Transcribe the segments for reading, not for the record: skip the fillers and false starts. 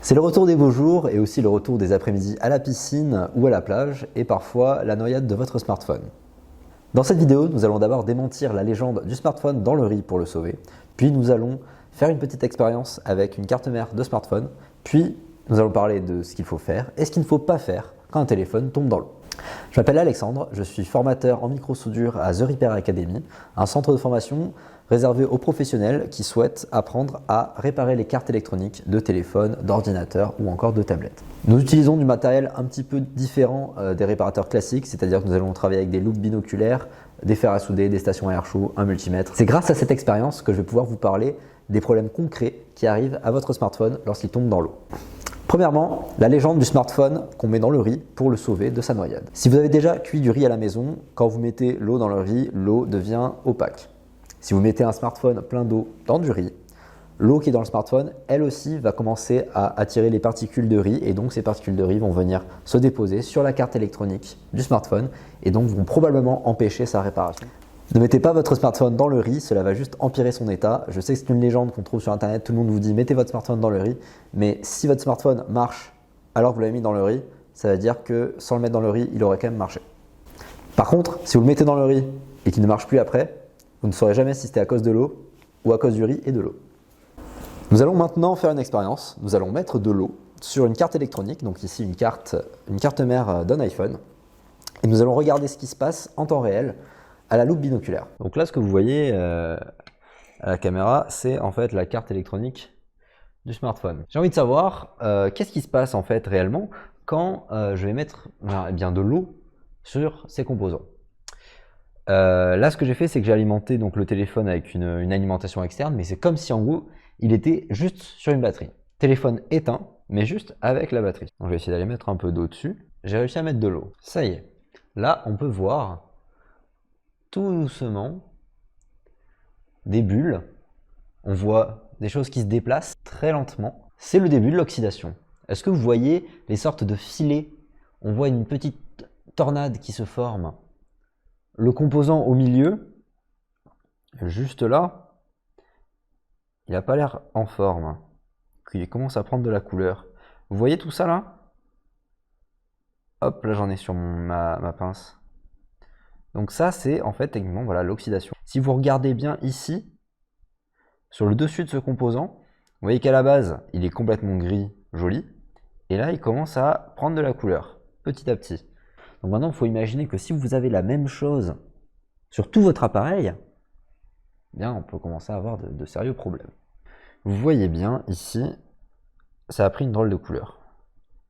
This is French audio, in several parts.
C'est le retour des beaux jours et aussi le retour des après-midi à la piscine ou à la plage et parfois la noyade de votre smartphone. Dans cette vidéo, nous allons d'abord démentir la légende du smartphone dans le riz pour le sauver, puis nous allons faire une petite expérience avec une carte mère de smartphone, puis nous allons parler de ce qu'il faut faire et ce qu'il ne faut pas faire quand un téléphone tombe dans l'eau. Je m'appelle Alexandre, je suis formateur en micro-soudure à The Repair Academy, un centre de formation réservé aux professionnels qui souhaitent apprendre à réparer les cartes électroniques de téléphone, d'ordinateur ou encore de tablette. Nous utilisons du matériel un petit peu différent des réparateurs classiques, c'est-à-dire que nous allons travailler avec des loupes binoculaires, des fers à souder, des stations à air chaud, un multimètre. C'est grâce à cette expérience que je vais pouvoir vous parler des problèmes concrets qui arrivent à votre smartphone lorsqu'il tombe dans l'eau. Premièrement, la légende du smartphone qu'on met dans le riz pour le sauver de sa noyade. Si vous avez déjà cuit du riz à la maison, quand vous mettez l'eau dans le riz, l'eau devient opaque. Si vous mettez un smartphone plein d'eau dans du riz, l'eau qui est dans le smartphone, elle aussi va commencer à attirer les particules de riz et donc ces particules de riz vont venir se déposer sur la carte électronique du smartphone et donc vont probablement empêcher sa réparation. Ne mettez pas votre smartphone dans le riz, cela va juste empirer son état. Je sais que c'est une légende qu'on trouve sur internet, tout le monde vous dit mettez votre smartphone dans le riz, mais si votre smartphone marche alors que vous l'avez mis dans le riz, ça veut dire que sans le mettre dans le riz, il aurait quand même marché. Par contre, si vous le mettez dans le riz et qu'il ne marche plus après, vous ne saurez jamais si c'était à cause de l'eau ou à cause du riz et de l'eau. Nous allons maintenant faire une expérience. Nous allons mettre de l'eau sur une carte électronique, donc ici une carte mère d'un iPhone, et nous allons regarder ce qui se passe en temps réel à la loupe binoculaire. Donc là, ce que vous voyez à la caméra, c'est en fait la carte électronique du smartphone. J'ai envie de savoir qu'est-ce qui se passe en fait réellement quand je vais mettre de l'eau sur ces composants. Là, ce que j'ai fait, c'est que j'ai alimenté donc, le téléphone avec une alimentation externe, mais c'est comme si en gros, il était juste sur une batterie. Téléphone éteint, mais juste avec la batterie. Donc, je vais essayer d'aller mettre un peu d'eau dessus. J'ai réussi à mettre de l'eau. Ça y est. Là, on peut voir tout doucement des bulles. On voit des choses qui se déplacent très lentement. C'est le début de l'oxydation. Est-ce que vous voyez les sortes de filets? On voit une petite tornade qui se forme. Le composant au milieu, juste là, il n'a pas l'air en forme. Il commence à prendre de la couleur. Vous voyez tout ça là? Hop, là j'en ai sur ma pince. Donc ça c'est en fait techniquement voilà, l'oxydation. Si vous regardez bien ici, sur le dessus de ce composant, vous voyez qu'à la base il est complètement gris, joli. Et là il commence à prendre de la couleur, petit à petit. Donc maintenant, il faut imaginer que si vous avez la même chose sur tout votre appareil, eh bien, on peut commencer à avoir de sérieux problèmes. Vous voyez bien ici, ça a pris une drôle de couleur.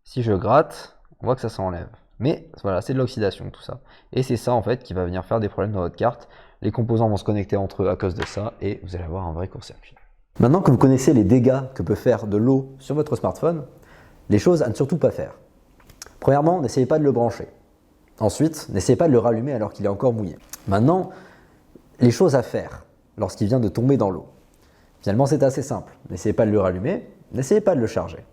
Si je gratte, on voit que ça s'enlève. Mais voilà, c'est de l'oxydation tout ça. Et c'est ça en fait qui va venir faire des problèmes dans votre carte. Les composants vont se connecter entre eux à cause de ça et vous allez avoir un vrai court-circuit. Maintenant que vous connaissez les dégâts que peut faire de l'eau sur votre smartphone, les choses à ne surtout pas faire. Premièrement, n'essayez pas de le brancher. Ensuite, n'essayez pas de le rallumer alors qu'il est encore mouillé. Maintenant, les choses à faire lorsqu'il vient de tomber dans l'eau. Finalement, c'est assez simple. N'essayez pas de le rallumer, n'essayez pas de le charger.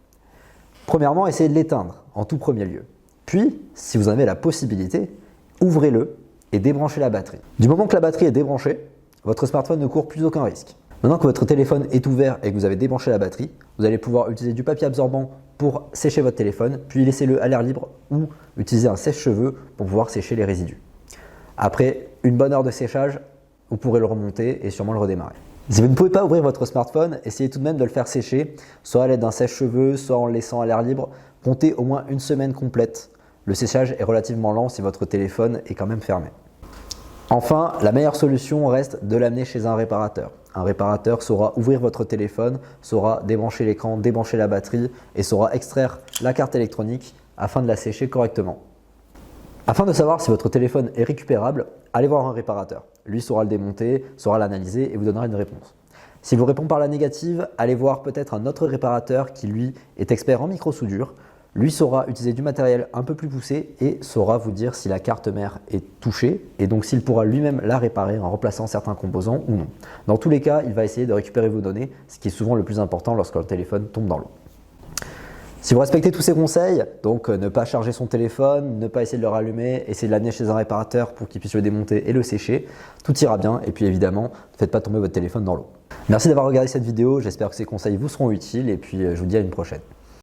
Premièrement, essayez de l'éteindre en tout premier lieu. Puis, si vous en avez la possibilité, ouvrez-le et débranchez la batterie. Du moment que la batterie est débranchée, votre smartphone ne court plus aucun risque. Maintenant que votre téléphone est ouvert et que vous avez débranché la batterie, vous allez pouvoir utiliser du papier absorbant pour sécher votre téléphone, puis laissez-le à l'air libre ou utiliser un sèche-cheveux pour pouvoir sécher les résidus. Après une bonne heure de séchage, vous pourrez le remonter et sûrement le redémarrer. Si vous ne pouvez pas ouvrir votre smartphone, essayez tout de même de le faire sécher, soit à l'aide d'un sèche-cheveux, soit en le laissant à l'air libre. Comptez au moins une semaine complète. Le séchage est relativement lent si votre téléphone est quand même fermé. Enfin, la meilleure solution reste de l'amener chez un réparateur. Un réparateur saura ouvrir votre téléphone, saura débrancher l'écran, débrancher la batterie et saura extraire la carte électronique afin de la sécher correctement. Afin de savoir si votre téléphone est récupérable, allez voir un réparateur. Lui saura le démonter, saura l'analyser et vous donnera une réponse. S'il vous répond par la négative, allez voir peut-être un autre réparateur qui lui est expert en micro-soudure. Lui saura utiliser du matériel un peu plus poussé et saura vous dire si la carte mère est touchée et donc s'il pourra lui-même la réparer en remplaçant certains composants ou non. Dans tous les cas, il va essayer de récupérer vos données, ce qui est souvent le plus important lorsque le téléphone tombe dans l'eau. Si vous respectez tous ces conseils, donc ne pas charger son téléphone, ne pas essayer de le rallumer, essayer de l'amener chez un réparateur pour qu'il puisse le démonter et le sécher, tout ira bien et puis évidemment, ne faites pas tomber votre téléphone dans l'eau. Merci d'avoir regardé cette vidéo, j'espère que ces conseils vous seront utiles et puis je vous dis à une prochaine.